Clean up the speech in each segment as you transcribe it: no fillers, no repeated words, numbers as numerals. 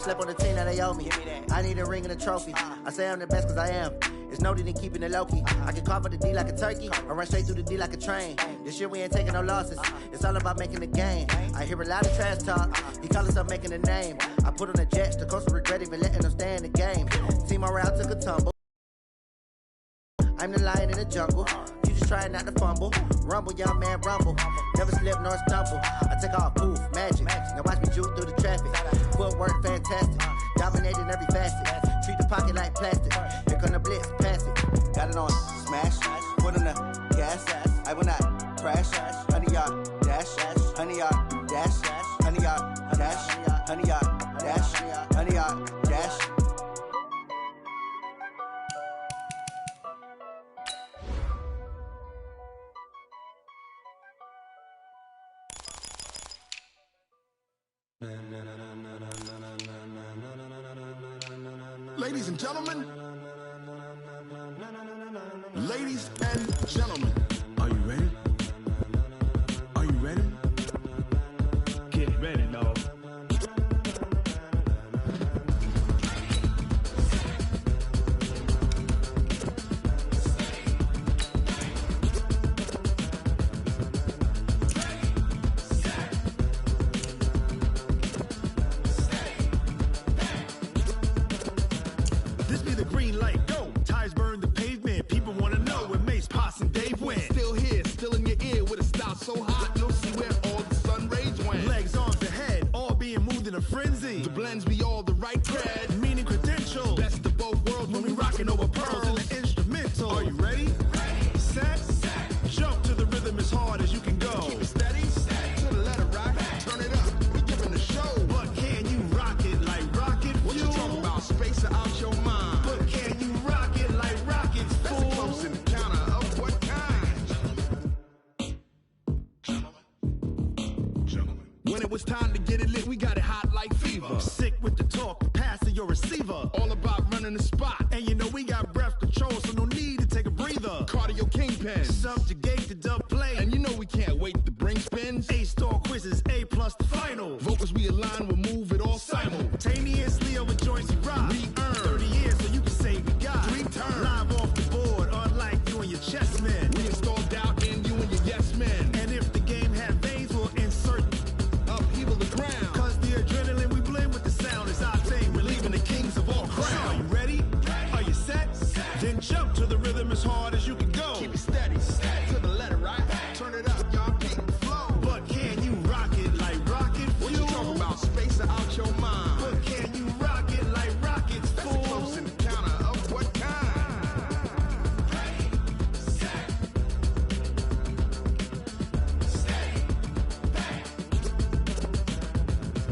Slip on the team that they owe me. I need a ring and a trophy. I say I'm the best because I am. It's no need in keeping it low-key. I can carve up the D like a turkey or run straight through the D like a train. This year we ain't taking no losses. It's all about making the game. I hear a lot of trash talk. He call himself making a name. I put on the Jets. The coach will regret even letting them stay in the game. Team morale took a tumble. I'm the lion in the jungle. You just trying not to fumble. Rumble, young man, rumble. Never slip nor stumble. I take off, poof, magic. Now watch me juke through the traffic. Footwork fantastic. Dominating every facet. Treat the pocket like plastic. Here come the blitz, pass it. Got it on, smash. Put on the gas. I will not crash. 100-yard dash. 100-yard dash. 100-yard dash. 100-yard dash. 100-yard dash. Ladies and gentlemen, are you ready? Are you ready? Get ready, dog. This be the green light, go. Tires burn the pavement. People want to know where Mace, Potts, and Dave went. Still here, still in your ear with a style so hot, you'll see where all the sun rays went. Legs, arms, the head, all being moved in a frenzy. The blends be all the right cred, meaning credentials. Best of both worlds when we rockin' over pearls in the instrumental. Are you ready? Ready. Set. Jump to the rhythm as hard as you can go. Keep it steady. To the letter rock. Turn it up. We giving the show. But can you rock it like rocket fuel? What you talking about? Space it out your mind. But can you rock it like rockets, fool? That's a close encounter of what kind? Gentlemen. When it was time to get it lit, we got it hot like fever. Sick with the talk, passing your receiver. All about running the spot. And you know we got breath control, so no need to take a breather. Cardio kingpin. Subjugate the dub play. And you know we can't wait to bring spins. A-star quizzes, A+ the final. Vocals we align, we'll move it all simultaneously over joints we rock. We earn 30 years, so you can say we got 3 turns. Live off the board, unlike you and your chess men. We install doubt in you and your yes men. And if the game had veins, we'll insert upheaval the ground. Cause the adrenaline we blend with the sound is our thing. We're leaving the kings of all crowns. Are you ready? Are you set? Then jump to the rhythm as hard as you can go. Keep it steady. To the letter, right? Turn it up, y'all keep the flow. But can you rock it like rocket fuel? What you talking about? Space it out your mind. But can you rock it like rockets, fool? That's a close encounter of what kind? Ready, set, steady, bang.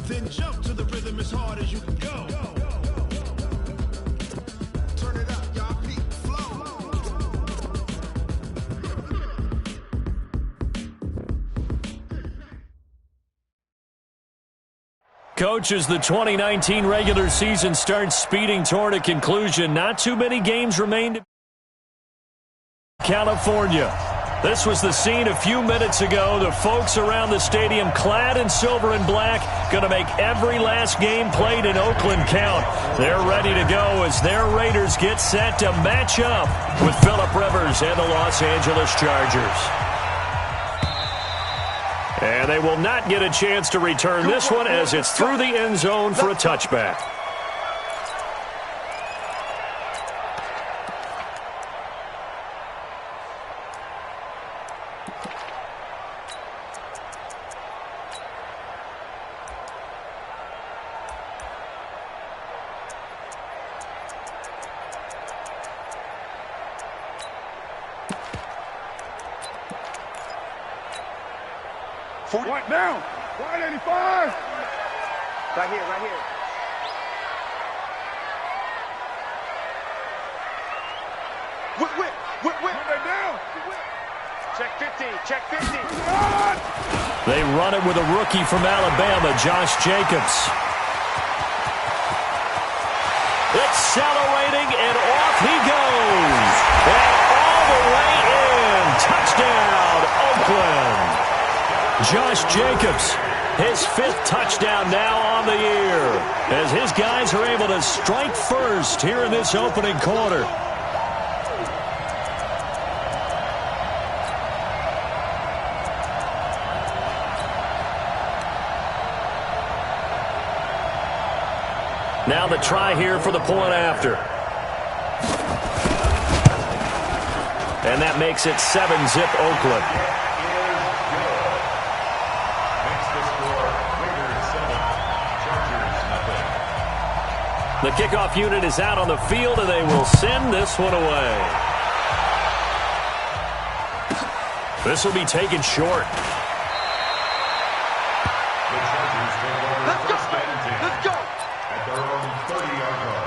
Then jump to the rhythm as hard as you can go. Turn it up, y'all peak flow. Coach, as the 2019 regular season starts speeding toward a conclusion, not too many games remain to California. This was the scene a few minutes ago. The folks around the stadium clad in silver and black going to make every last game played in Oakland count. They're ready to go as their Raiders get set to match up with Phillip Rivers and the Los Angeles Chargers. And they will not get a chance to return this one as it's through the end zone for a touchback. What down? 185. Right here, right here. Whip. They're down. Check 50, check 50. They run it with a rookie from Alabama, Josh Jacobs. Accelerating, and off he goes. And all the way in. Touchdown, Oakland. Josh Jacobs His 5th touchdown now on the year, as his guys are able to strike first here in this opening quarter. Now the try here for the point after. And that makes it 7-zip Oakland. The kickoff unit is out on the field, and they will send this one away. This will be taken short. Let's go. At their own 30-yard line.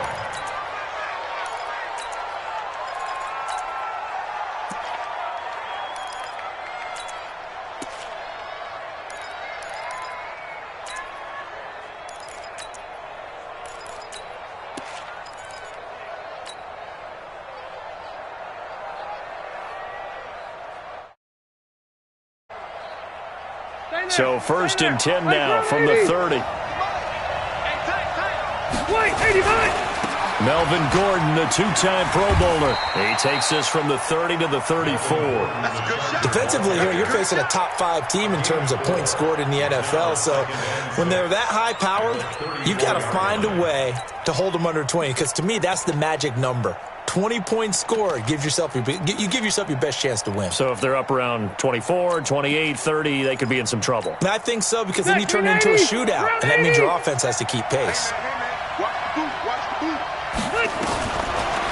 So 1st and 10 now from the 30. Melvin Gordon, the 2-time Pro Bowler. He takes this from the 30 to the 34. Defensively here, you're facing a top 5 team in terms of points scored in the NFL. So when they're that high powered, you've got to find a way to hold them under 20. Because to me, that's the magic number. 20 points scored gives yourself you give yourself your best chance to win. So if they're up around 24, 28, 30, they could be in some trouble. And I think so, because then you turn it into a shootout, and that means your offense has to keep pace.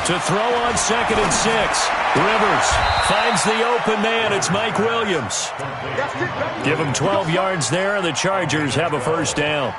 To throw on 2nd and 6. Rivers finds the open man. It's Mike Williams. Give him 12 yards there, and the Chargers have a 1st down.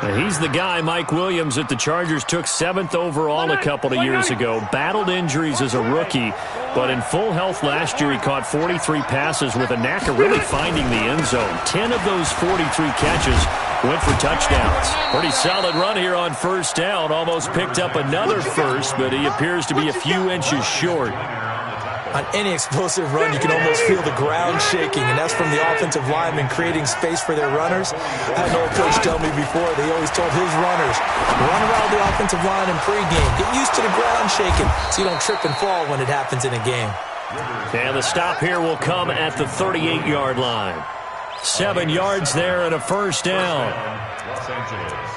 And he's the guy, Mike Williams, that the Chargers took 7th overall a couple of years ago. Battled injuries as a rookie, but in full health last year, he caught 43 passes with a knack of really finding the end zone. 10 of those 43 catches went for touchdowns. Pretty solid run here on 1st down. Almost picked up another first, but he appears to be a few inches short. On any explosive run, you can almost feel the ground shaking, and that's from the offensive linemen creating space for their runners. I had an old coach tell me before, they always told his runners, run around the offensive line in pregame. Get used to the ground shaking so you don't trip and fall when it happens in a game. And the stop here will come at the 38-yard line. 7 yards there and a 1st down. Los Angeles.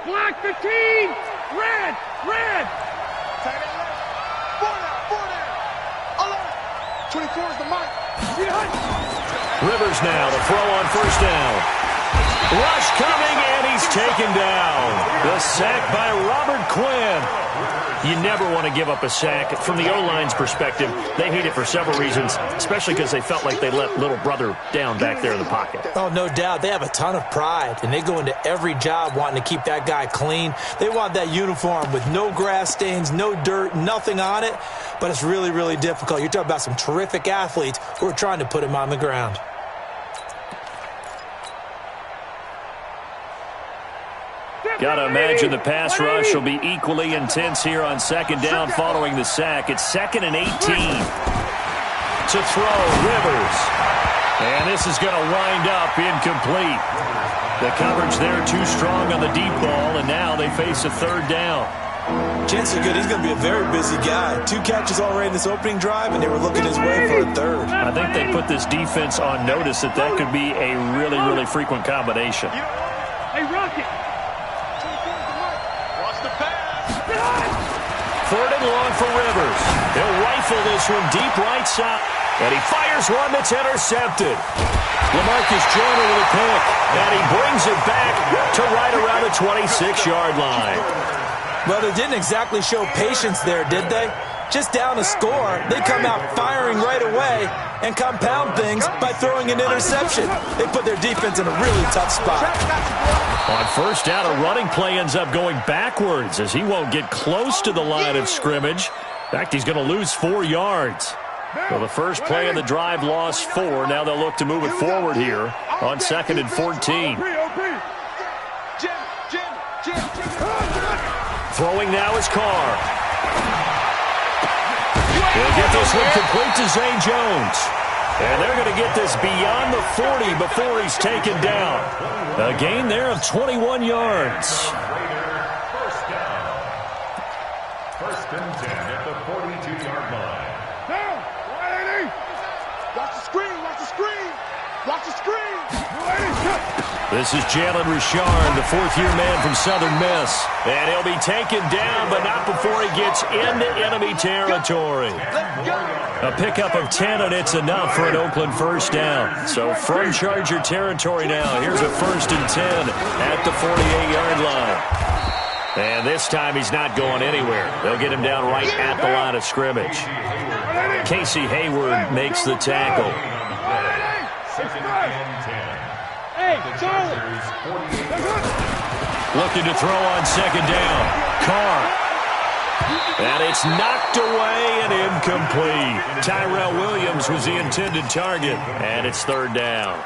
Black 15! Red! Red! Tight end left. 4 down. 24 is the mark. Rivers now to throw on 1st down. Rush coming, and he's taken down. The sack by Robert Quinn. You never want to give up a sack. From the O-line's perspective, they hate it for several reasons, especially because they felt like they let little brother down back there in the pocket. Oh, no doubt. They have a ton of pride, and they go into every job wanting to keep that guy clean. They want that uniform with no grass stains, no dirt, nothing on it, but it's really, really difficult. You're talking about some terrific athletes who are trying to put him on the ground. Got to imagine the pass rush will be equally intense here on 2nd down following the sack. It's 2nd and 18. To throw, Rivers. And this is going to wind up incomplete. The coverage there too strong on the deep ball, and now they face a 3rd down. Chances are good he's going to be a very busy guy. 2 catches already in this opening drive, and they were looking his way for a 3rd. I think they put this defense on notice that could be a really, really frequent combination. Hey, Rocket! 3rd and long for Rivers. He'll rifle this one deep right side. And he fires one that's intercepted. LaMarcus Joyner with a pick. And he brings it back to right around the 26-yard line. Well, they didn't exactly show patience there, did they? Just down a score, they come out firing right away and compound things by throwing an interception. They put their defense in a really tough spot. On 1st down, a running play ends up going backwards as he won't get close to the line of scrimmage. In fact, he's going to lose 4 yards. So the first play of the drive lost 4. Now they'll look to move it forward here on 2nd and 14. Throwing now is Carr. He'll get this one complete to Zay Jones. And they're going to get this beyond the 40 before he's taken down. A gain there of 21 yards. First down. First and 10 at the 42-yard line. Down. 180. Watch the screen. Watch the screen. Watch the screen. 180. This is Jalen Richard, the fourth-year man from Southern Miss. And he'll be taken down, but not before he gets into enemy territory. A pickup of 10, and it's enough for an Oakland first down. So from Charger territory now, here's a 1st and 10 at the 48-yard line. And this time he's not going anywhere. They'll get him down right at the line of scrimmage. Casey Hayward makes the tackle. Looking to throw on second down. Carr. And it's knocked away and incomplete. Tyrell Williams was the intended target. And it's 3rd down.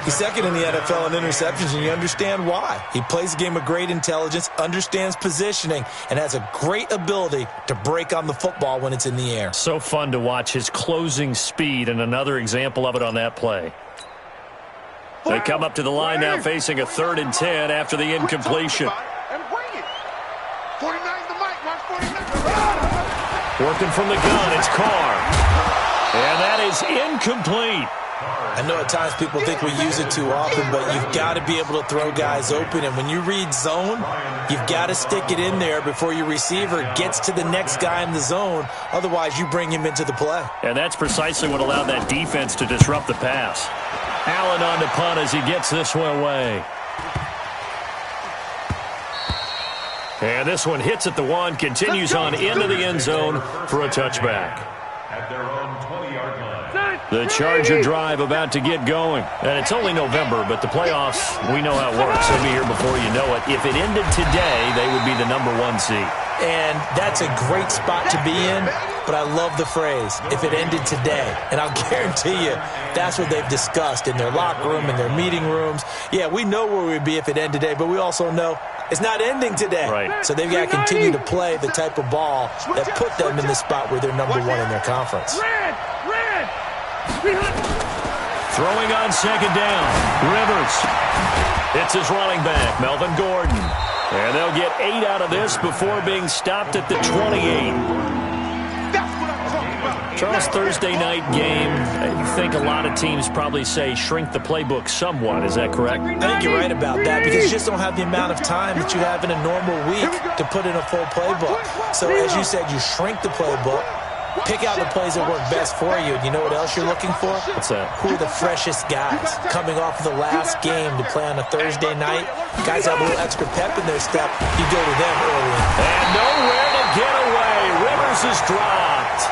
He's second in the NFL in interceptions, and you understand why. He plays a game of great intelligence, understands positioning, and has a great ability to break on the football when it's in the air. So fun to watch his closing speed, and another example of it on that play. They come up to the line now facing a 3rd and 10 after the incompletion. Working from the gun, it's Carr. And that is incomplete. I know at times people think we use it too often, but you've got to be able to throw guys open. And when you read zone, you've got to stick it in there before your receiver gets to the next guy in the zone. Otherwise, you bring him into the play. And that's precisely what allowed that defense to disrupt the pass. Allen on the punt as he gets this one away. And this one hits at the 1, continues on into the end zone for a touchback. At their own 20-yard line. The Charger drive about to get going. And it's only November, but the playoffs, we know how it works. They'll be here before you know it. If it ended today, they would be the #1 seed. And that's a great spot to be in, but I love the phrase, if it ended today. And I'll guarantee you, that's what they've discussed in their locker room, in their meeting rooms. Yeah, we know where we'd be if it ended today, but we also know it's not ending today. Right. So they've got to continue to play the type of ball that put them in the spot where they're #1 in their conference. Red. Throwing on second down. Rivers. It's his running back, Melvin Gordon. And they'll get 8 out of this before being stopped at the 28. Charles, Thursday night game, you think a lot of teams probably say shrink the playbook somewhat. Is that correct? I think you're right about that because you just don't have the amount of time that you have in a normal week to put in a full playbook. So as you said, you shrink the playbook. Pick out the plays that work best for you. And you know what else you're looking for? What's that? Who are the freshest guys coming off of the last game to play on a Thursday night? Guys have a little extra pep in their step. You go to them early. And nowhere to get away. Rivers is dropped.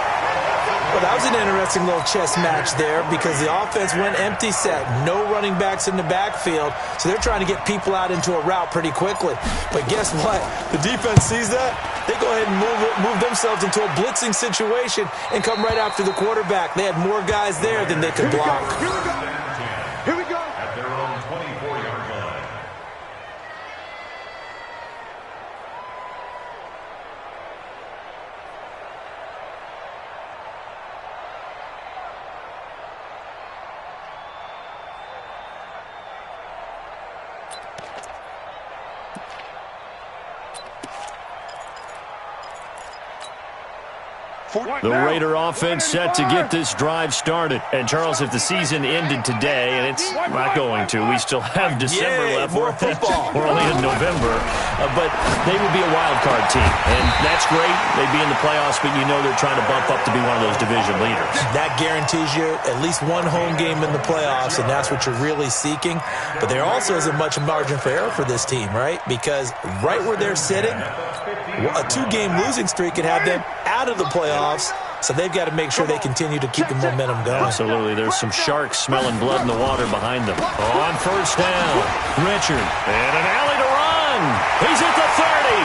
Well, that was an interesting little chess match there because the offense went empty set. No running backs in the backfield, so they're trying to get people out into a route pretty quickly. But guess what? The defense sees that. They go ahead and move themselves into a blitzing situation and come right after the quarterback. They had more guys there than they could block. Here we go. At their own 24-yard line. The Raider offense set to get this drive started. And, Charles, if the season ended today, and it's not going to, we still have December left. More football. We're only in November. But they would be a wild card team. And that's great. They'd be in the playoffs, but you know they're trying to bump up to be one of those division leaders. That guarantees you at least one home game in the playoffs, and that's what you're really seeking. But there also isn't much margin for error for this team, right? Because right where they're sitting, a 2-game losing streak could have them out of the playoffs, so they've got to make sure they continue to keep the momentum going. Absolutely. There's some sharks smelling blood in the water behind them. On first down, Richard. And an alley to run. He's at the 30.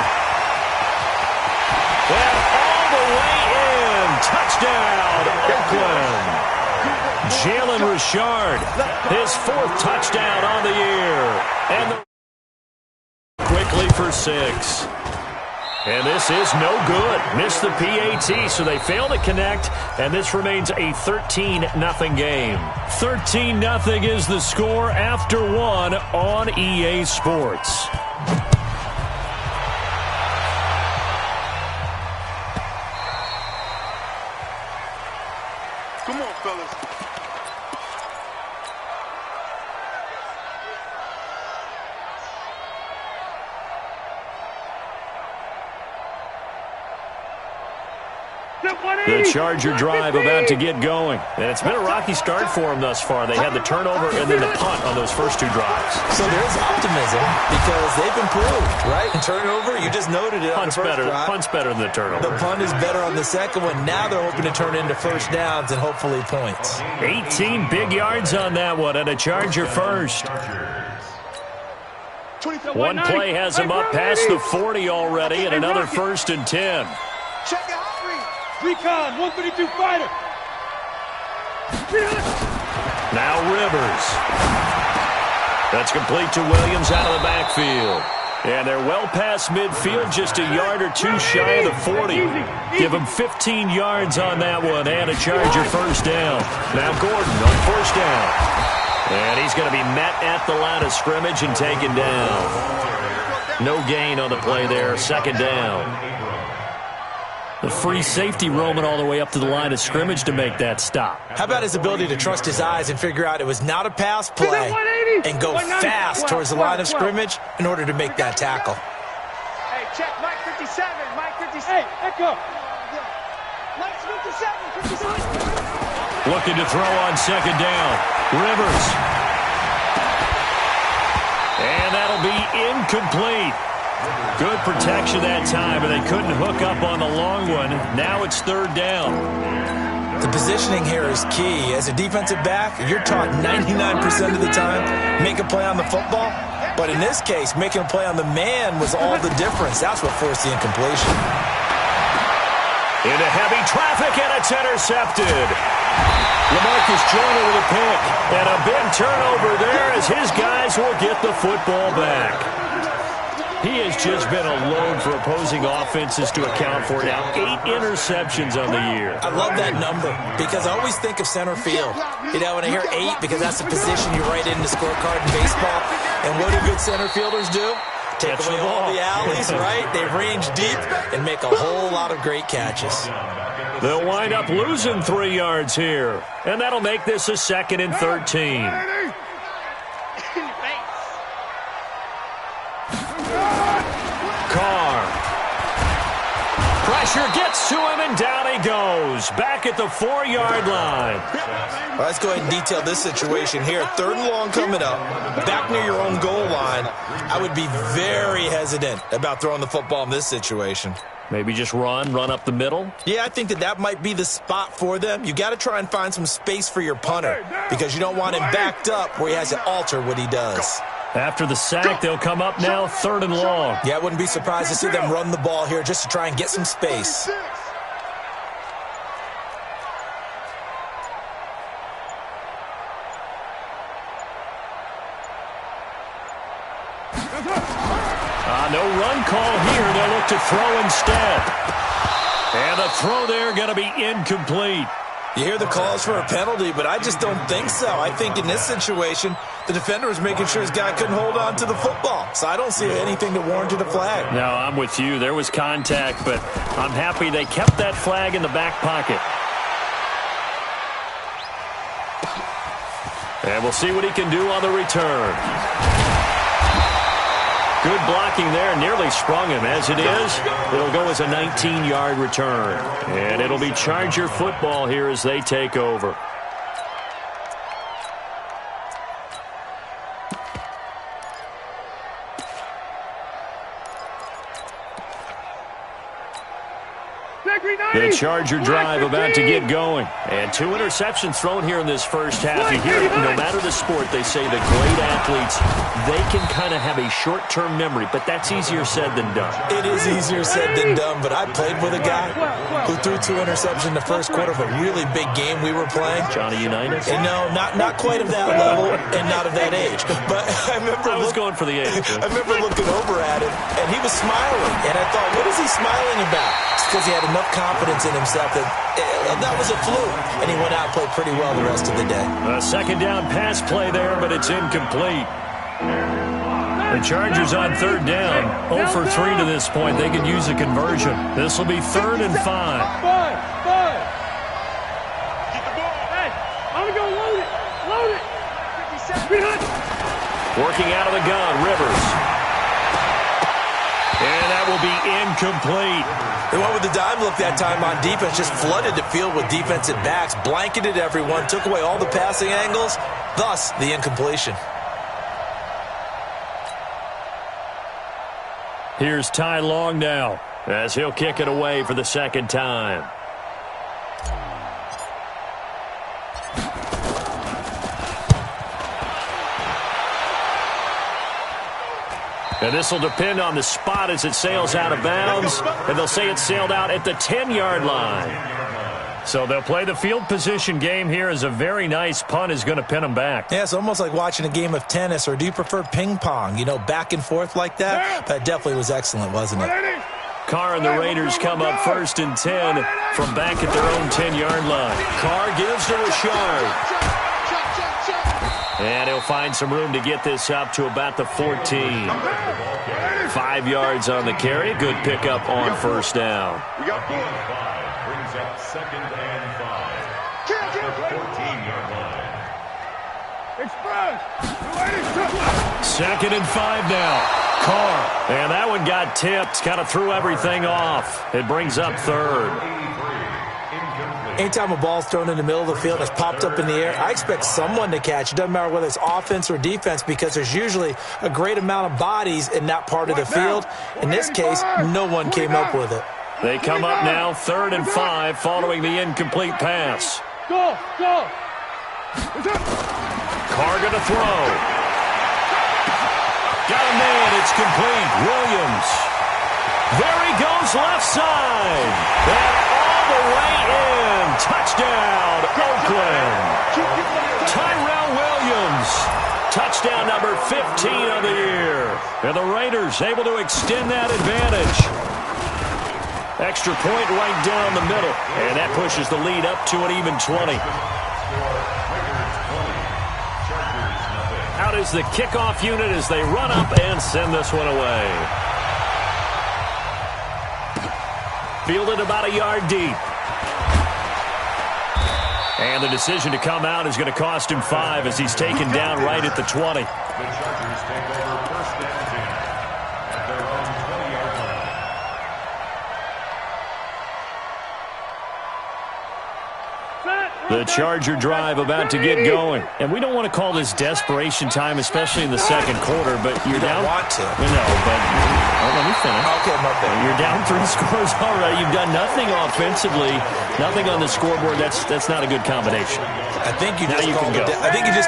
And all the way in. Touchdown, Oakland. Jalen Richard, his 4th touchdown on the year. And quickly for 6. And this is no good. Missed the PAT, so they fail to connect, and this remains a 13-0 game. 13-0 is the score after one on EA Sports. Come on, fellas. The Charger drive about to get going. And it's been a rocky start for them thus far. They had the turnover and then the punt on those first two drives. So there's optimism because they've improved, right? And turnover, you just noted it on the first drive. Punt's better than the turnover. The punt is better on the second one. Now they're hoping to turn it into first downs and hopefully points. 18 big yards on that one and a Charger first. One play has him up past the 40 already and another 1st and 10. Check it out. Recon, 132 fighter. Now Rivers. That's complete to Williams out of the backfield. And they're well past midfield, just a yard or two shy of the 40. Give them 15 yards on that one and a Charger first down. Now Gordon on first down. And he's going to be met at the line of scrimmage and taken down. No gain on the play there, second down. The free safety roaming all the way up to the line of scrimmage to make that stop. How about his ability to trust his eyes and figure out it was not a pass play and go fast towards the line of scrimmage in order to make that tackle? Hey, check Mike 57. Mike 57. Hey, echo. Mike 57. 57. Looking to throw on second down. Rivers. And that'll be incomplete. Good protection that time, but they couldn't hook up on the long one. Now it's third down. The positioning here is key. As a defensive back, you're taught 99% of the time, make a play on the football. But in this case, making a play on the man was all the difference. That's what forced the incompletion. Into heavy traffic, and it's intercepted. LaMarcus Joyner with a pick. And a big turnover there as his guys will get the football back. He has just been a load for opposing offenses to account for now. 8 interceptions on the year. I love that number because I always think of center field. You know, when I hear 8, because that's the position you write in the scorecard in baseball. And what do good center fielders do? Take away all the alleys, right? They range deep and make a whole lot of great catches. They'll wind up losing 3 yards here. And that'll make this a 2nd and 13. Carr. Pressure gets to him, and down he goes. Back at the 4-yard line. Well, let's go ahead and detail this situation here. 3rd and long coming up. Back near your own goal line. I would be very hesitant about throwing the football in this situation. Maybe just run up the middle? Yeah, I think that might be the spot for them. You got to try and find some space for your punter because you don't want him backed up where he has to alter what he does. After the sack, they'll come up now 3rd and long. Yeah, I wouldn't be surprised to see them run the ball here just to try and get some space. No run call here. They'll look to throw instead. And the throw there going to be incomplete. You hear the calls for a penalty, but I just don't think so. I think in this situation, the defender was making sure his guy couldn't hold on to the football. So I don't see anything that warranted a flag. No, I'm with you. There was contact, but I'm happy they kept that flag in the back pocket. And we'll see what he can do on the return. Good blocking there, nearly sprung him. As it is, it'll go as a 19-yard return. And it'll be Charger football here as they take over. The Charger drive about to get going. And 2 interceptions thrown here in this first half. You hear it, no matter the sport, they say that great athletes, they can kind of have a short-term memory, but that's easier said than done. It is easier said than done, but I played with a guy who threw 2 interceptions in the first quarter of a really big game we were playing. Johnny Unitas? And no, not quite of that level and not of that age. But I was going for the age. I remember looking over at him, and he was smiling. And I thought, what is he smiling about? It's because he had enough confidence in himself that was a fluke. And he went out and played pretty well the rest of the day. A second down pass play there, but it's incomplete. The Chargers on 3rd down. 0 for 3 to this point. They could use a conversion. This will be 3rd and 5. Get the ball. Hey, I'm going to go load it. Load it. 57. Working out of the gun, Rivers. And that will be incomplete. They went with the dime look that time on defense, just flooded the field with defensive backs, blanketed everyone, took away all the passing angles, thus the incompletion. Here's Ty Long now, as he'll kick it away for the second time. And this will depend on the spot as it sails out of bounds. And they'll say it sailed out at the 10-yard line. So they'll play the field position game here as a very nice punt is going to pin them back. Yeah, it's almost like watching a game of tennis, or do you prefer ping pong? You know, back and forth like that? That definitely was excellent, wasn't it? Carr and the Raiders come up 1st and 10 from back at their own 10-yard line. Carr gives to Rashard. And he'll find some room to get this up to about the 14. 5 yards on the carry. Good pickup on 1st down. We got 4 and 5. Brings up 2nd and 5. The 14-yard line. 2nd and 5 now. Carr. And that one got tipped. Kind of threw everything off. It brings up 3rd. Anytime a ball's thrown in the middle of the field and it's popped up in the air, I expect someone to catch. It doesn't matter whether it's offense or defense, because there's usually a great amount of bodies in that part of the field. In this case, no one came up with it. They come up now 3rd and 5 following the incomplete pass. Go. Carr going to throw. Got a man. It's complete. Williams. There he goes left side. And all the way in. Touchdown, Oakland. Tyrell Williams. Touchdown number 15 of the year. And the Raiders able to extend that advantage. Extra point right down the middle. And that pushes the lead up to an even 20. Out is the kickoff unit as they run up and send this one away. Fielded about a yard deep. And the decision to come out is going to cost him 5 as he's taken down right at the 20. The Chargers take over 1st and 10 at their own 20-yard line. The Charger drive about to get going. And we don't want to call this desperation time, especially in the second quarter, but you're down. You don't want to. No, but let me finish. Okay, my bad. You're down 3 scores already. You've done nothing offensively, nothing on the scoreboard. That's not a good combination. I think you just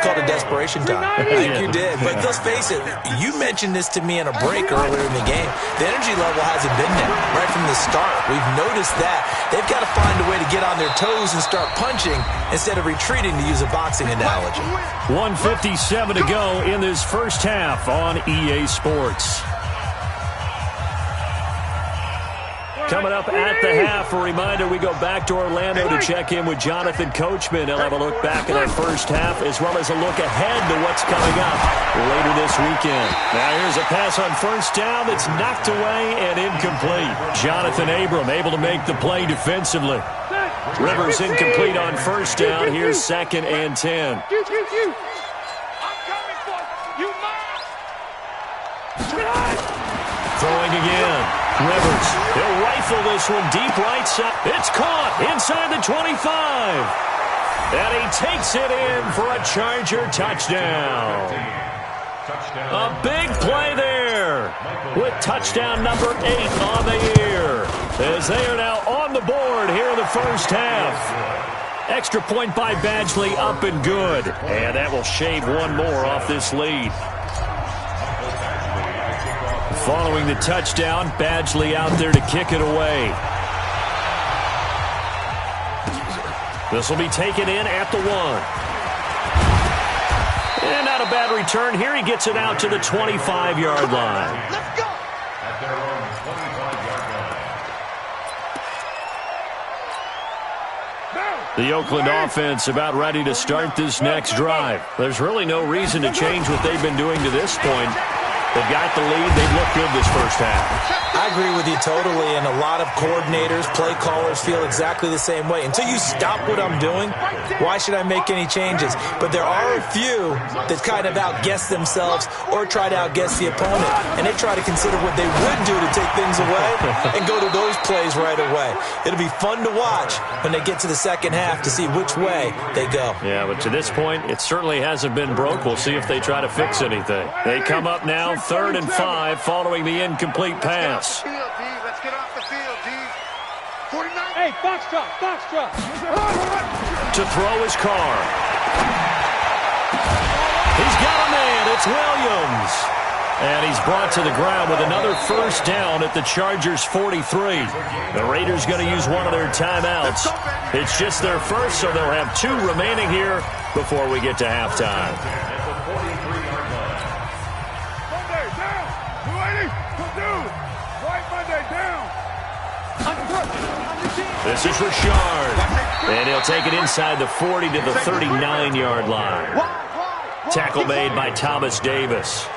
called it desperation time. I think you did. But let's face it, you mentioned this to me in a break earlier in the game. The energy level hasn't been there right from the start. We've noticed that. They've got to find a way to get on their toes and start punching instead of retreating, to use a boxing analogy. 1:57 to go in this first half on EA Sports. Coming up at the half, a reminder, we go back to Orlando to check in with Jonathan Coachman. He'll have a look back at our first half as well as a look ahead to what's coming up later this weekend. Now here's a pass on 1st down that's knocked away and incomplete. Jonathan Abram able to make the play defensively. Rivers incomplete on 1st down. Here's 2nd and 10. I'm coming for you. Throwing again. Rivers, he'll rifle this one deep right side. It's caught inside the 25. And he takes it in for a Charger touchdown. A big play there with touchdown number 8 on the year, as they are now on the the board here in the first half. Extra point by Badgley, up and good. And that will shave one more off this lead. Following the touchdown, Badgley out there to kick it away. This will be taken in at the 1. And not a bad return here. He gets it out to the 25-yard line. Let's go. At their own 25-yard line. The Oakland offense about ready to start this next drive. There's really no reason to change what they've been doing to this point. They've got the lead. They've looked good this first half. I agree with you totally, and a lot of coordinators, play callers feel exactly the same way. Until you stop what I'm doing, why should I make any changes? But there are a few that kind of outguess themselves or try to outguess the opponent, and they try to consider what they would do to take things away and go to those plays right away. It'll be fun to watch when they get to the second half to see which way they go. Yeah, but to this point, it certainly hasn't been broke. We'll see if they try to fix anything. They come up now, 3rd and 5, following the incomplete pass. Let's get off the field, D. 49. Hey, Foxtrot, Foxtrot. To throw his car. He's got a man. It's Williams. And he's brought to the ground with another first down at the Chargers' 43. The Raiders going to use one of their timeouts. It's just their first, so they'll have 2 remaining here before we get to halftime. At the 43-yard line. Monday, down. 280. Dude. Right Monday, down. This is Richard. And he'll take it inside the 40 to the 39-yard line. Tackle made by Thomas Davis.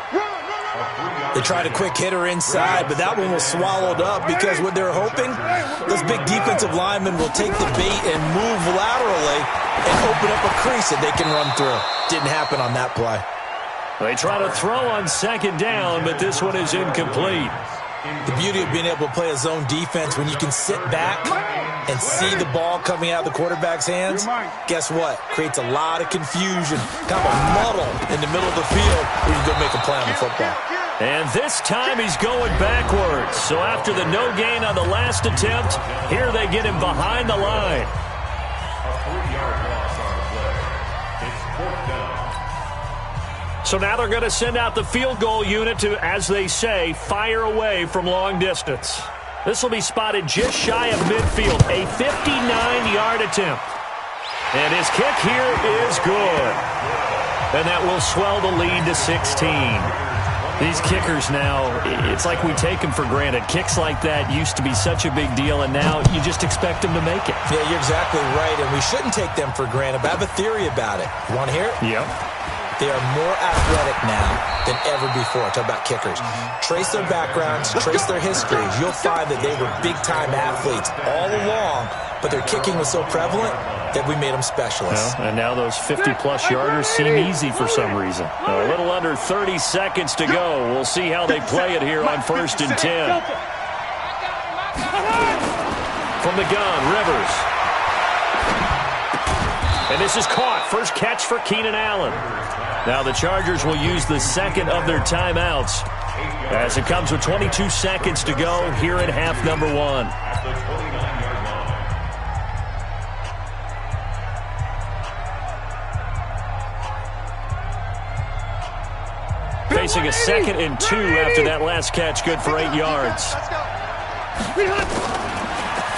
They tried a quick hitter inside, but that one was swallowed up because what they're hoping, those big defensive linemen will take the bait and move laterally and open up a crease that they can run through. Didn't happen on that play. They try to throw on 2nd down, but this one is incomplete. The beauty of being able to play a zone defense when you can sit back and see the ball coming out of the quarterback's hands, guess what? Creates a lot of confusion, kind of a muddle in the middle of the field where you can go make a play on the football. And this time he's going backwards. So after the no gain on the last attempt, here they get him behind the line. A 3-yard loss on the play. It's 4th down. So now they're going to send out the field goal unit to, as they say, fire away from long distance. This will be spotted just shy of midfield, a 59-yard attempt. And his kick here is good. And that will swell the lead to 16. These kickers now, it's like we take them for granted. Kicks like that used to be such a big deal, and now you just expect them to make it. Yeah, you're exactly right, and we shouldn't take them for granted, but I have a theory about it. You want to hear it? Yep. They are more athletic now than ever before. Talk about kickers. Trace their backgrounds, trace their histories. You'll find that they were big-time athletes all along, but their kicking was so prevalent that we made them specialists. Well, and now those 50-plus yarders seem easy for some reason. A little under 30 seconds to go. We'll see how they play it here on 1st and 10. From the gun, Rivers. And this is caught. First catch for Keenan Allen. Now the Chargers will use the 2nd of their timeouts as it comes with 22 seconds to go here at half number 1. At the 29-yard line. Facing a 2nd and 2 after that last catch, good for 8 yards.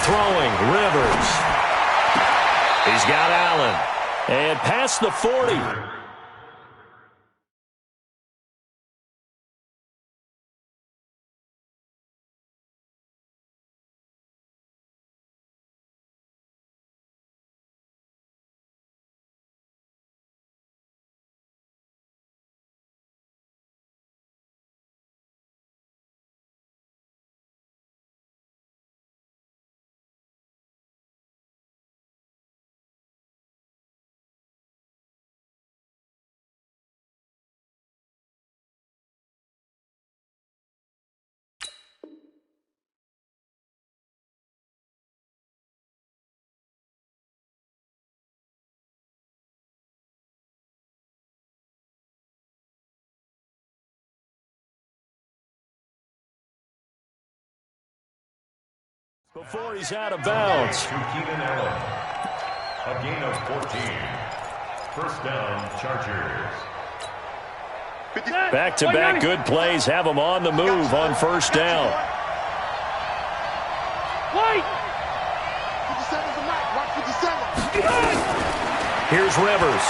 Throwing, Rivers. He's got Allen. And past the 40. Before he's out of bounds. To Keenan Allen. A gain of 14. First down, Chargers. Back-to-back good plays have him on the move on first down. Wait! 57's the night. Watch 57. Here's Rivers.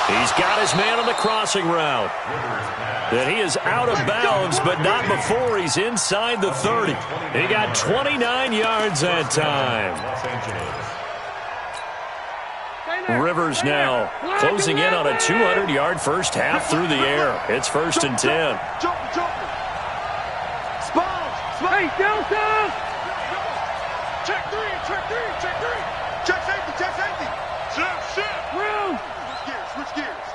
He's got his man on the crossing route. And he is out of bounds, but not before he's inside the 30. He got 29 yards that time. Rivers now closing in on a 200-yard first half through the air. It's 1st and 10. Hey, Delta! Check three. Check safety. Shift. Room! Switch gears.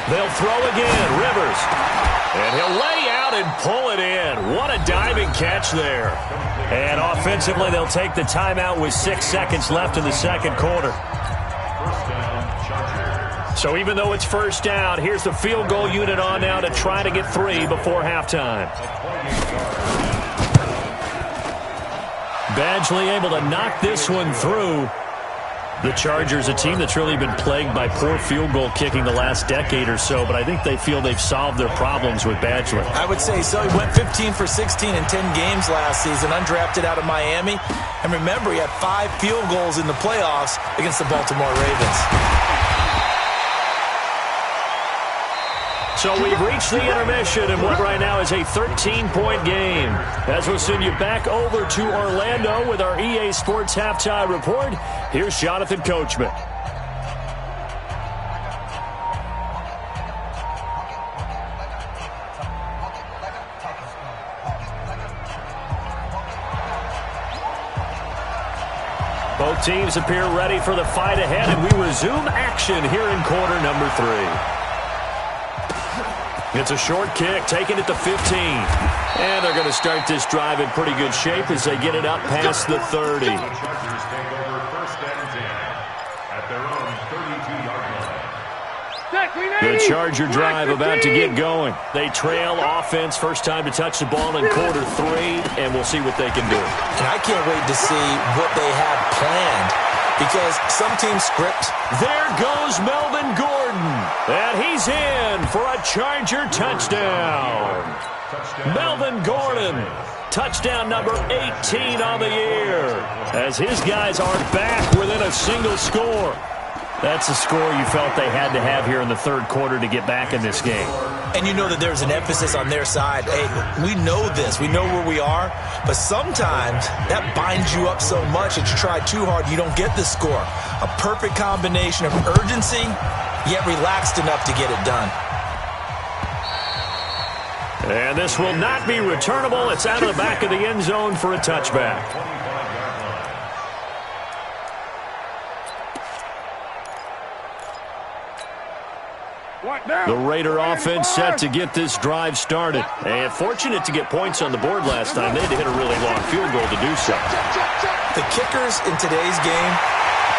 They'll throw again. Rivers. And he'll lay out and pull it in. What a diving catch there. And offensively, they'll take the timeout with 6 seconds left in the second quarter. First down, Chargers. So even though it's first down, here's the field goal unit on now to try to get 3 before halftime. Badgley able to knock this one through. The Chargers, a team that's really been plagued by poor field goal kicking the last decade or so, but I think they feel they've solved their problems with Badgley. I would say so. He went 15 for 16 in 10 games last season, undrafted out of Miami. And remember, he had 5 field goals in the playoffs against the Baltimore Ravens. So we've reached the intermission in what right now is a 13-point game. As we'll send you back over to Orlando with our EA Sports Halftime Report, here's Jonathan Coachman. Both teams appear ready for the fight ahead, and we resume action here in quarter number 3. It's a short kick, taken at the 15. And they're going to start this drive in pretty good shape as they get it up past the 30. The Chargers take over first and 10 at their own 32-yard line. The Charger drive about to get going. They trail offense, first time to touch the ball in quarter 3, and we'll see what they can do. And I can't wait to see what they have planned, because some teams script. There goes Melvin Gordon, and he's in for a Charger touchdown. Melvin Gordon, touchdown number 18 on the year, as his guys are back within a single score. That's a score you felt they had to have here in the third quarter to get back in this game. And you know that there's an emphasis on their side. Hey, we know this. We know where we are. But sometimes that binds you up so much that you try too hard, you don't get the score. A perfect combination of urgency, yet relaxed enough to get it done. And this will not be returnable. It's out of the back of the end zone for a touchback. The Raider offense set to get this drive started. And fortunate to get points on the board last time. They had to hit a really long field goal to do so. The kickers in today's game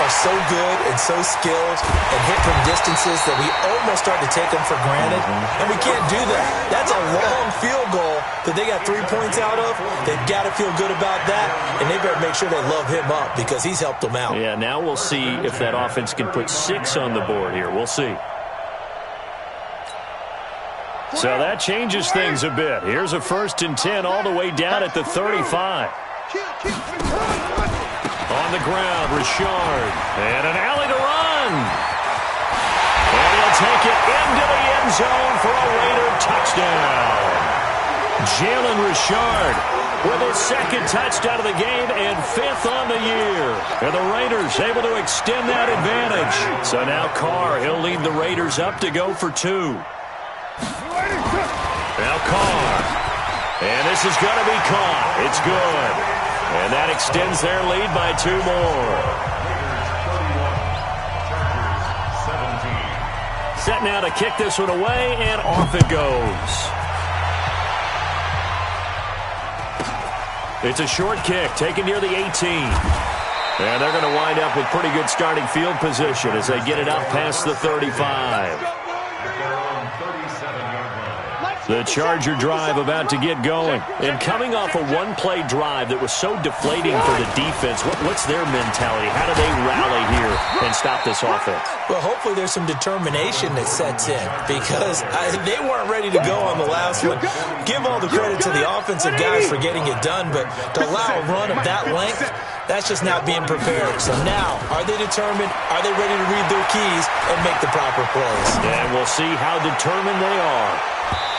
are so good and so skilled and hit from distances that we almost start to take them for granted. And we can't do that. That's a long field goal that they got 3 points out of. They've got to feel good about that, and they better make sure they love him up because he's helped them out. Yeah, now we'll see if that offense can put 6 on the board here. We'll see. So that changes things a bit. Here's a 1st and 10 all the way down at the 35. On the ground, Richard. And an alley to run. And he'll take it into the end zone for a Raider touchdown. Jalen Richard with his 2nd touchdown of the game and 5th on the year. And the Raiders able to extend that advantage. So now Carr, he'll lead the Raiders up to go for 2. Now Carr. And this is going to be caught. It's good. And that extends their lead by 2 more. Set now to kick this one away, and off it goes. It's a short kick taken near the 18. And they're going to wind up with pretty good starting field position as they get it up past the 35. The Charger drive about to get going. And coming off a one-play drive that was so deflating for the defense, what's their mentality? How do they rally here and stop this offense? Well, hopefully there's some determination that sets in because they weren't ready to go on the last one. Give all the credit to the offensive guys for getting it done, but to allow a run of that length, that's just not being prepared. So now, are they determined? Are they ready to read their keys and make the proper plays? And we'll see how determined they are.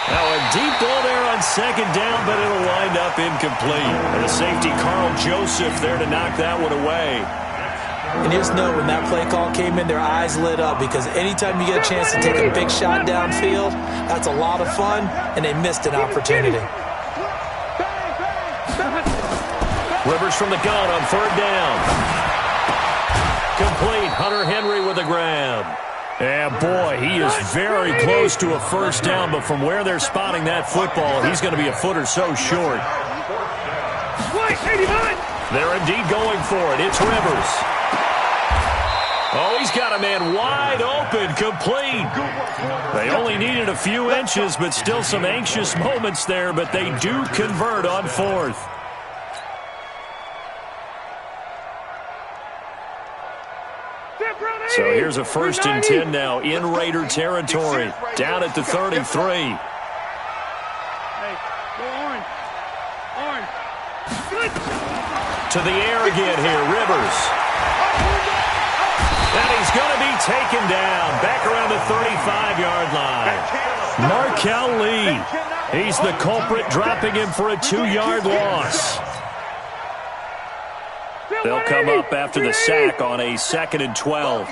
Now a deep ball there on second down, but it'll wind up incomplete. And the safety, Carl Joseph, there to knock that one away. And just know when that play call came in, their eyes lit up because anytime you get a chance to take a big shot downfield, that's a lot of fun, and they missed an opportunity. Rivers from the gun on third down. Complete. Hunter Henry with a grab. And boy, he is very close to a first down, but from where they're spotting that football, he's going to be a foot or so short. They're indeed going for it. It's Rivers. Oh, he's got a man wide open, complete. They only needed a few inches, but still some anxious moments there, but they do convert on fourth. So here's a 1st and 10 now in Raider territory, down at the 33. Hey, go orange. Orange. To the air again here, Rivers. And he's going to be taken down, back around the 35-yard line. Markel Lee, he's the culprit, dropping him for a 2-yard loss. They'll come up after the sack on a 2nd and 12.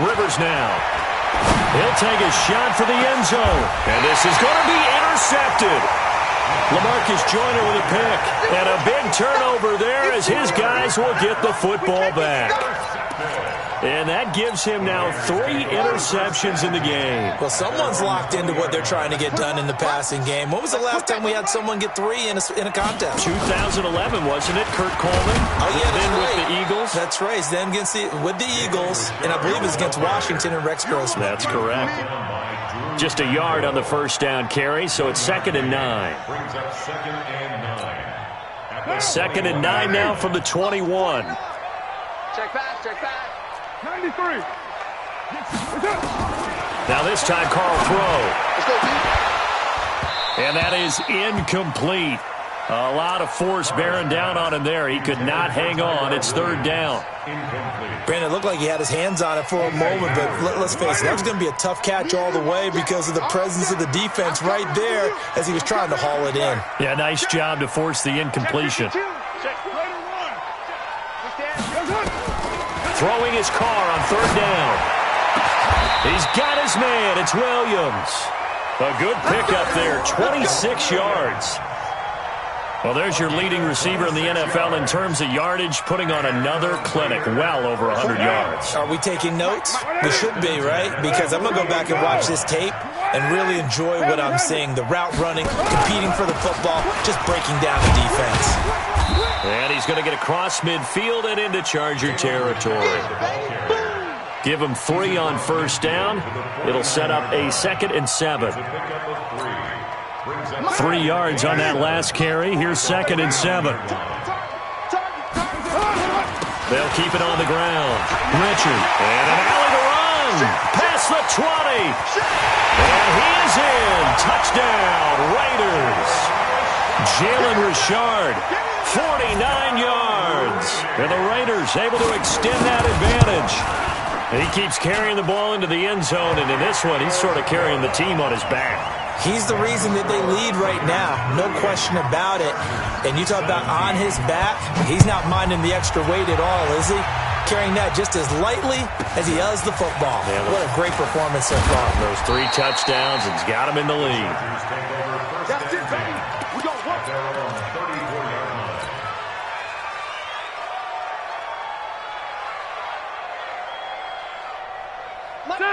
Rivers now. He'll take a shot for the end zone. And this is going to be intercepted. LaMarcus Joyner with a pick. And a big turnover there as his guys will get the football back. And that gives him now 3 interceptions in the game. Well, someone's locked into what they're trying to get done in the passing game. When was the last time we had someone get 3 in a contest? 2011, wasn't it, Kurt Coleman? Oh, yeah, then right. with the Eagles. That's right. Then with the Eagles, and I believe it was against Washington and Rex Grossman. That's correct. Just a yard on the first down carry, so it's 2nd and 9. 2nd and 9 now from the 21. Check back, check back. 93. Now this time, Carl throw. And that is incomplete. A lot of force bearing down on him there. He could not hang on. It's 3rd down. Brandon, it looked like he had his hands on it for a moment, but let's face it, that was going to be a tough catch all the way because of the presence of the defense right there as he was trying to haul it in. Yeah, nice job to force the incompletion. Throwing his car on 3rd down. He's got his man. It's Williams. A good pickup there, 26 yards. Well, there's your leading receiver in the NFL in terms of yardage, putting on another clinic, well over 100 yards. Are we taking notes? We should be, right? Because I'm going to go back and watch this tape and really enjoy what I'm seeing. The route running, competing for the football, just breaking down the defense. And he's going to get across midfield and into Charger territory. Give him 3 on first down. It'll set up a 2nd and 7. 3 yards on that last carry. Here's 2nd and 7. They'll keep it on the ground. Richard. And an alley to run. Past the 20. And he is in. Touchdown, Raiders. Jalen Richard, 49 yards. And the Raiders able to extend that advantage. He keeps carrying the ball into the end zone, and in this one, he's sort of carrying the team on his back. He's the reason that they lead right now, no question about it. And you talk about on his back, he's not minding the extra weight at all, is he? Carrying that just as lightly as he does the football. Yeah, what a great performance so far. Those 3 touchdowns, and he's got him in the lead. That's it, baby. We gon' work.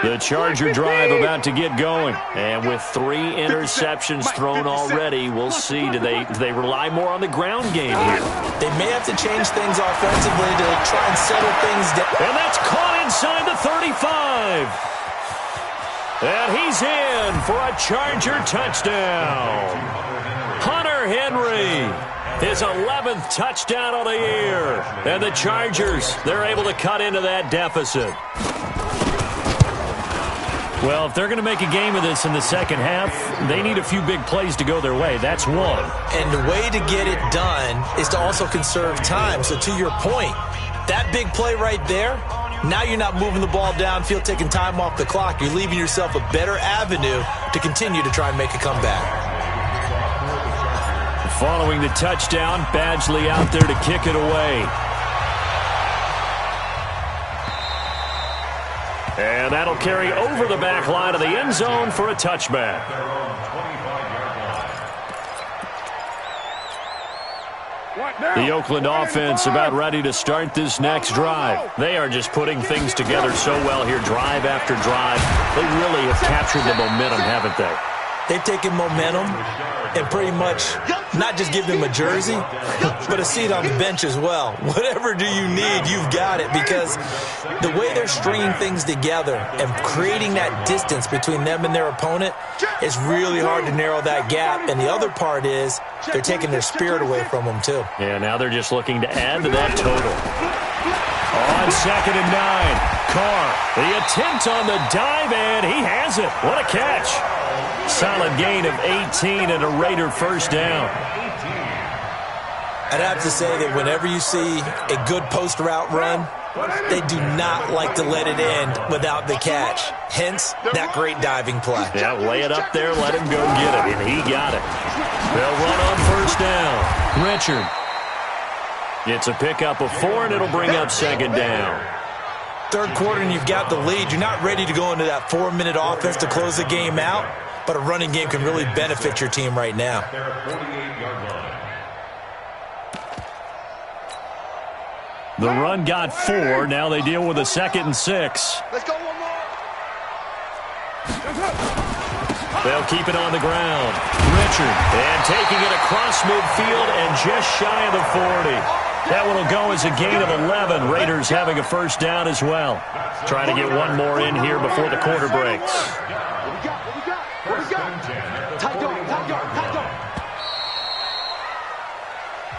The Charger drive about to get going. And with 3 interceptions thrown already, we'll see. Do they rely more on the ground game here? They may have to change things offensively to try and settle things down. And that's caught inside the 35. And he's in for a Charger touchdown. Hunter Henry, his 11th touchdown of the year. And the Chargers, they're able to cut into that deficit. Well, if they're going to make a game of this in the second half, they need a few big plays to go their way. That's one. And the way to get it done is to also conserve time. So to your point, that big play right there, now you're not moving the ball downfield, taking time off the clock. You're leaving yourself a better avenue to continue to try and make a comeback. Following the touchdown, Badgley out there to kick it away. And that'll carry over the back line of the end zone for a touchback. The Oakland offense about ready to start this next drive. They are just putting things together so well here, drive after drive. They really have captured the momentum, haven't they? They've taken momentum and pretty much not just give them a jersey, but a seat on the bench as well. Whatever do you need, you've got it, because the way they're stringing things together and creating that distance between them and their opponent is really hard to narrow that gap. And the other part is they're taking their spirit away from them, too. Yeah, now they're just looking to add to that total. On 2nd and 9, Carr, the attempt on the dive, and he has it. What a catch. Solid gain of 18 and a Raider first down. I'd have to say that whenever you see a good post route run, they do not like to let it end without the catch. Hence, that great diving play. Yeah, lay it up there, let him go get it, and he got it. They'll run on first down. Richard. It's a pickup of 4, and it'll bring up 2nd down. Third quarter, and you've got the lead. You're not ready to go into that 4-minute offense to close the game out, but a running game can really benefit your team right now. The run got 4. Now they deal with a 2nd and 6. Let's go one more. They'll keep it on the ground. Richard, and taking it across midfield and just shy of the 40. That one will go as a gain of 11. Raiders having a first down as well. Trying to get one more in here before the quarter breaks.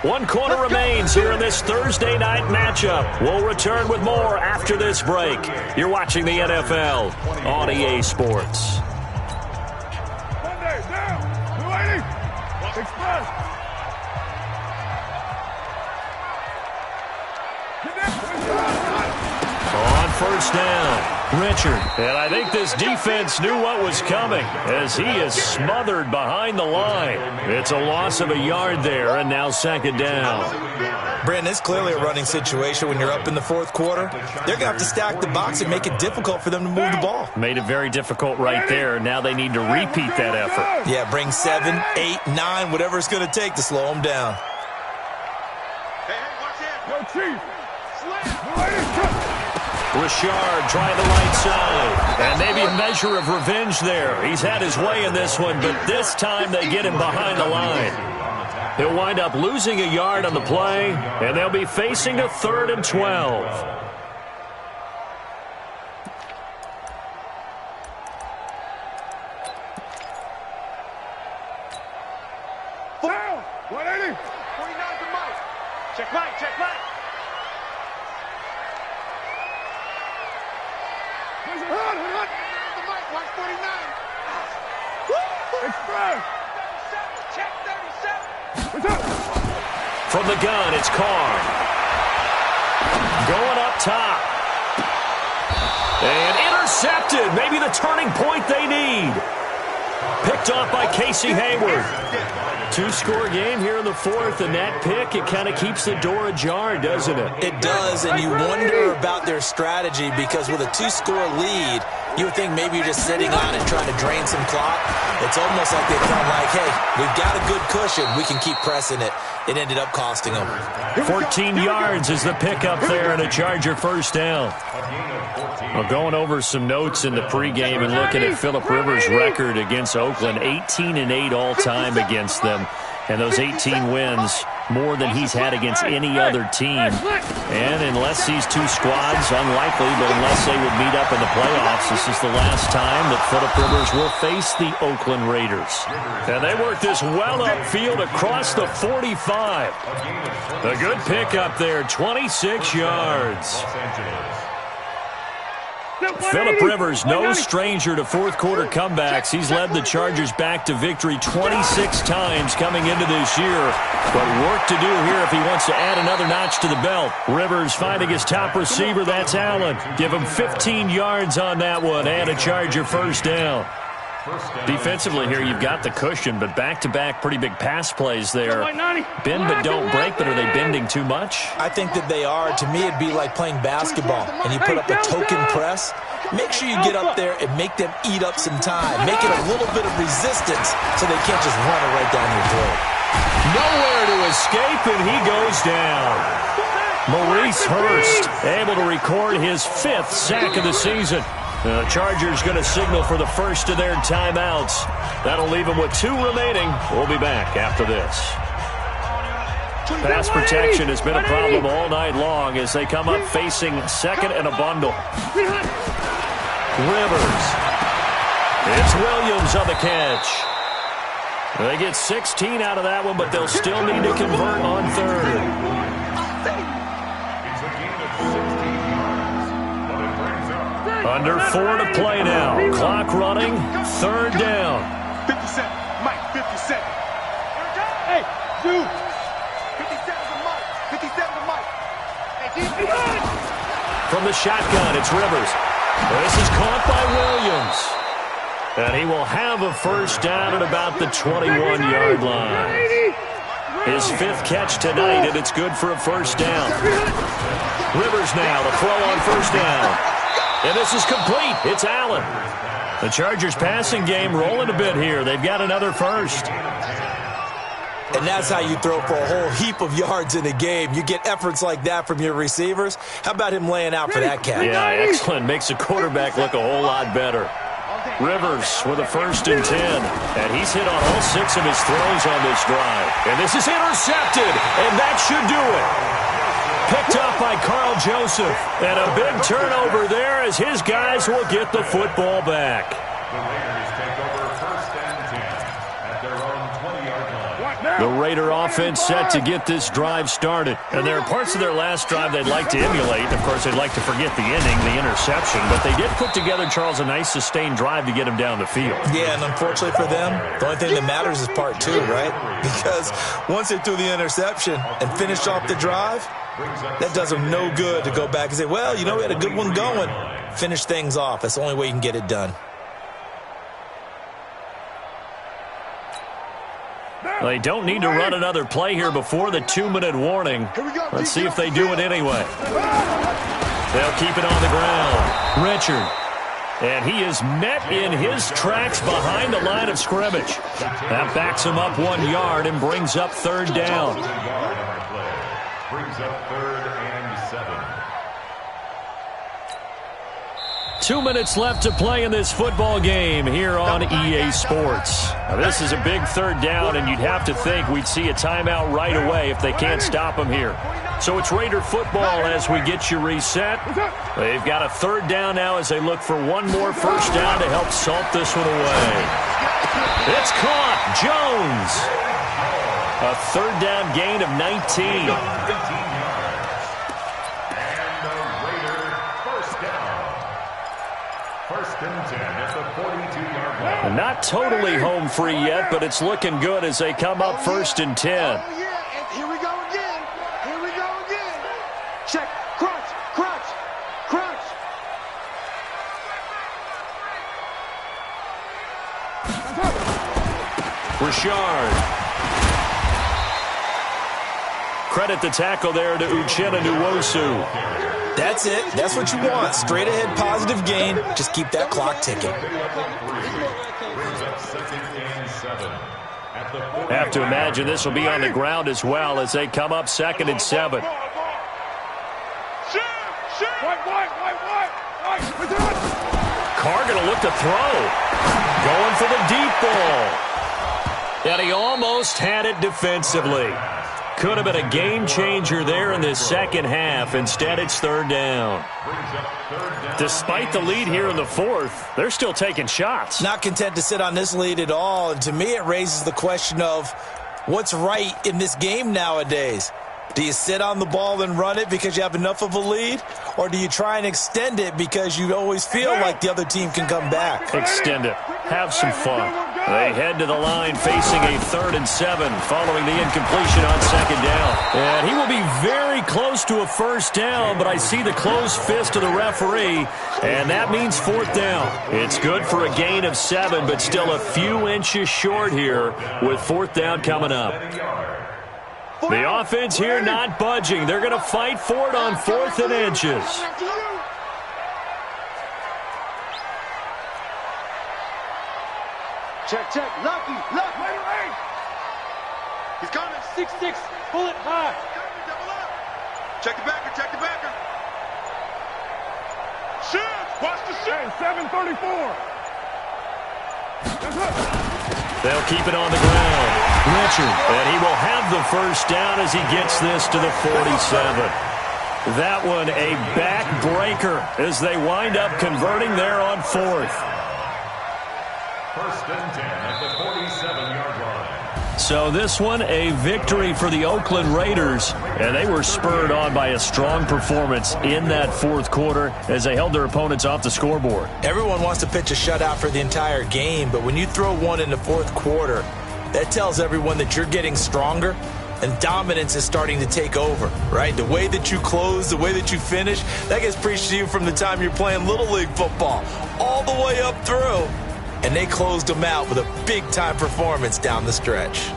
One quarter remains here in this Thursday night matchup. We'll return with more after this break. You're watching the NFL on EA Sports. Monday, down. 280. Express. On first down, Richard. And I think this defense knew what was coming as he is smothered behind the line. It's a loss of a yard there, and now 2nd down. Brandon, it's clearly a running situation when you're up in the 4th quarter. They're going to have to stack the box and make it difficult for them to move the ball. Made it very difficult right there. Now they need to repeat that effort. Yeah, bring 7, 8, 9, whatever it's going to take to slow them down. Yo, Chief. Slam. Richard trying the right side. And maybe a measure of revenge there. He's had his way in this one, but this time they get him behind the line. He'll wind up losing a yard on the play, and they'll be facing a 3rd and 12. Down. 180. 49 to Mike. Check Mike, check Mike. The Mike, watch 49. Express. 37, check 37. From the gun, it's Carr. Going up top. And intercepted. Maybe the turning point they need. Picked off by Casey Hayward. 2-score game here in the 4th, and that pick, it kind of keeps the door ajar, doesn't it? It does, and you wonder about their strategy because with a 2-score lead, you would think maybe you're just sitting on it trying to drain some clock. It's almost like they felt like, hey, we've got a good cushion. We can keep pressing it. It ended up costing them. 14 yards is the pickup there and a Charger first down. Well, going over some notes in the pregame and looking at Phillip Rivers' record against Oakland, 18-8 all-time against them. And those 18 wins, more than he's had against any other team. And unless these two squads, unlikely, but unless they would meet up in the playoffs, this is the last time that Phillip Rivers will face the Oakland Raiders. And they work this well upfield across the 45. A good pickup there, 26 yards. Phillip Rivers, no stranger to fourth-quarter comebacks. He's led the Chargers back to victory 26 times coming into this year. But work to do here if he wants to add another notch to the belt. Rivers finding his top receiver, that's Allen. Give him 15 yards on that one and a Charger first down. Defensively here, you've got the cushion, but back-to-back pretty big pass plays there. Bend but don't break, but are they bending too much? I think that they are. To me, it'd be like playing basketball, and you put up a token press. Make sure you get up there and make them eat up some time. Make it a little bit of resistance so they can't just run it right down your throat. Nowhere to escape, and he goes down. Maurice Hurst able to record his 5th sack of the season. The Chargers going to signal for the first of their timeouts. That'll leave them with 2 remaining. We'll be back after this. Pass protection has been a problem all night long as they come up facing second and a bundle. Rivers. It's Williams on the catch. They get 16 out of that one, but they'll still need to convert on third. Under 4 to play now. Clock running. Third down. 57. Mike, 57. Hey, dude. 57 to Mike. 57 to Mike. From the shotgun, it's Rivers. This is caught by Williams. And he will have a first down at about the 21-yard line. His 5th catch tonight, and it's good for a first down. Rivers now to throw on first down. And this is complete. It's Allen. The Chargers passing game rolling a bit here. They've got another first. And that's how you throw for a whole heap of yards in a game. You get efforts like that from your receivers. How about him laying out for that catch? Yeah, excellent. Makes the quarterback look a whole lot better. Rivers with a 1st and 10. And he's hit on all 6 of his throws on this drive. And this is intercepted. And that should do it. Picked up by Carl Joseph. And a big turnover there as his guys will get the football back. The Raiders take over 1st and 10 at their own 20-yard line. The Raider offense set to get this drive started. And there are parts of their last drive they'd like to emulate. Of course, they'd like to forget the inning, the interception. But they did put together, Charles, a nice sustained drive to get him down the field. Yeah, and unfortunately for them, the only thing that matters is part 2, right? Because once they threw the interception and finished off the drive, that does them no good to go back and say, well, you know, we had a good one going. Finish things off. That's the only way you can get it done. They don't need to run another play here before the 2-minute warning. Let's see if they do it anyway. They'll keep it on the ground. Richard. And he is met in his tracks behind the line of scrimmage. That backs him up 1 yard and brings up third down. Brings up 3rd and 7. 2 minutes left to play in this football game here on EA Sports. Now, this is a big third down, and you'd have to think we'd see a timeout right away if they can't stop them here. So it's Raider football as we get you reset. They've got a third down now as they look for one more first down to help salt this one away. It's caught. Jones. A third down gain of 19. 15 yards. And the Raider first down. 1st and 10 at the 42-yard line. Not totally home free yet, but it's looking good as they come up 1st and 10. Oh, yeah, and here we go again. Here we go again. Check. Crunch, crunch, crunch. Richard. Credit the tackle there to Uchenna Nwosu. That's it. That's what you want. Straight ahead, positive gain. Just keep that clock ticking. Have to imagine this will be on the ground as well as they come up 2nd and 7. Carr going to look to throw. Going for the deep ball. And he almost had it defensively. Could have been a game changer there in the second half. Instead, it's third down. Despite the lead here in the fourth, they're still taking shots. Not content to sit on this lead at all. And to me, it raises the question of what's right in this game nowadays. Do you sit on the ball and run it because you have enough of a lead? Or do you try and extend it because you always feel like the other team can come back? Extend it. Have some fun. They head to the line facing a 3rd and 7 following the incompletion on second down. And he will be very close to a first down, but I see the closed fist of the referee, and that means 4th down. It's good for a gain of 7, but still a few inches short here with 4th down coming up. The offense here not budging. They're going to fight for it on 4th and inches. Check. Lucky. Wait. He's coming. 6'6", pull it high. Double up. Check the backer. Shoot. Watch the shoot. 734. They'll keep it on the ground. Richard, and he will have the first down as he gets this to the 47. That one a backbreaker as they wind up converting there on 4th. 1st and 10 at the 47-yard line. So this one a victory for the Oakland Raiders, and they were spurred on by a strong performance in that 4th quarter as they held their opponents off the scoreboard. Everyone wants to pitch a shutout for the entire game, but when you throw one in the 4th quarter, that tells everyone that you're getting stronger and dominance is starting to take over, right? The way that you close, the way that you finish, that gets preached to you from the time you're playing Little League football all the way up through. And they closed them out with a big-time performance down the stretch.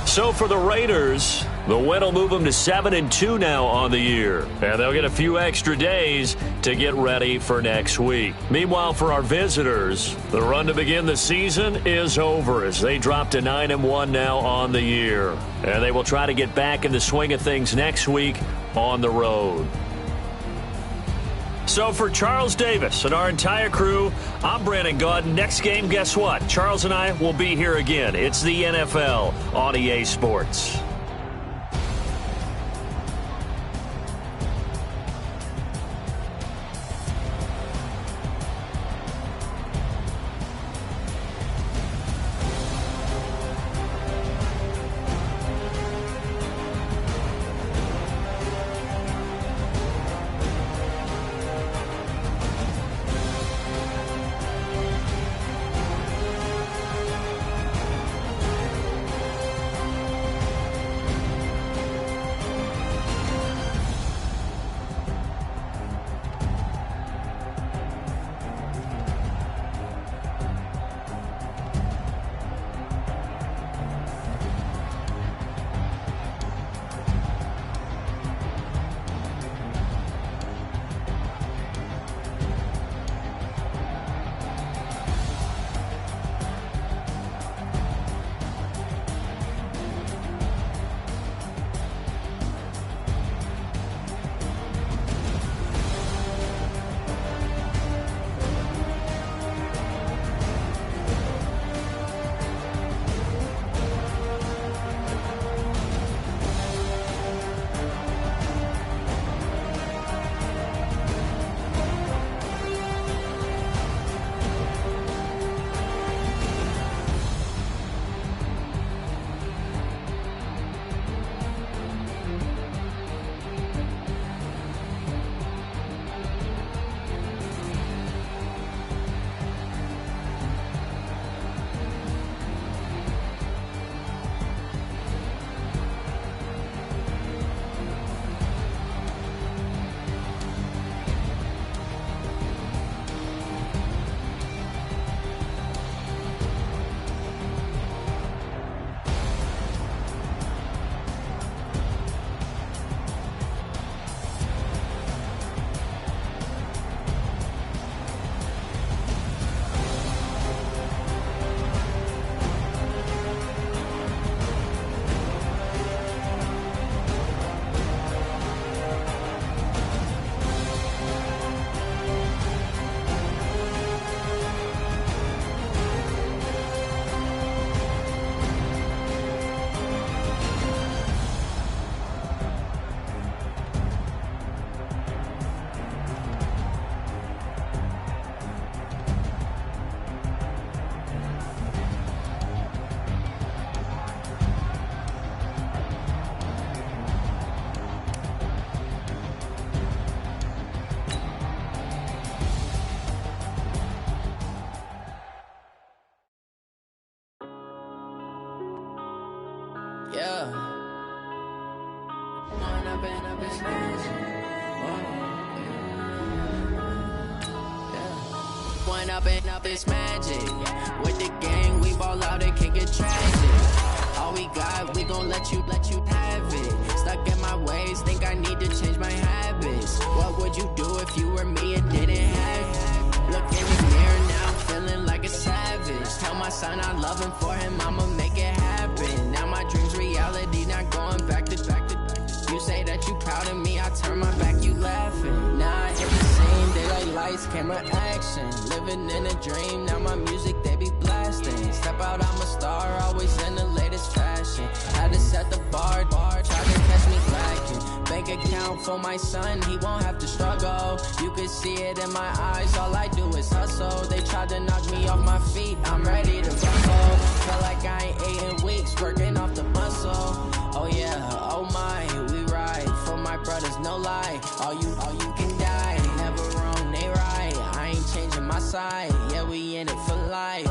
So for the Raiders, the win will move them to 7-2 now on the year. And they'll get a few extra days to get ready for next week. Meanwhile, for our visitors, the run to begin the season is over as they drop to 9-1 now on the year. And they will try to get back in the swing of things next week on the road. So for Charles Davis and our entire crew, I'm Brandon Gaudin. Next game, guess what? Charles and I will be here again. It's the NFL on EA Sports. Yeah. One up and up is magic. One up and up is magic. With the gang, we ball out, it can get tragic. All we got, we gon' let you have it. Stuck in my ways, think I need to change my habits. What would you do if you were me and didn't have it? Look in the mirror now, feeling like a savage. Tell my son I love him, for him I'ma make it happen. Now my dream's reality, not going back to back. You say that you proud of me, I turn my back, you laughing. Now I hit the scene, daylight lights, camera action. Living in a dream, now my music they be blasting. Step out, I'm a star, always in the latest fashion. Had to set the bar, tried to catch me lacking. Bank account for my son, he won't have to struggle. You could see it in my eyes, all I do is hustle. They tried to knock me off my feet, I'm ready to rumble. Feel like I ain't ate in weeks, working off the muscle. Oh yeah, oh my, we ride for my brothers, no lie. All you can die, never wrong, they right. I ain't changing my side, yeah, we in it for life.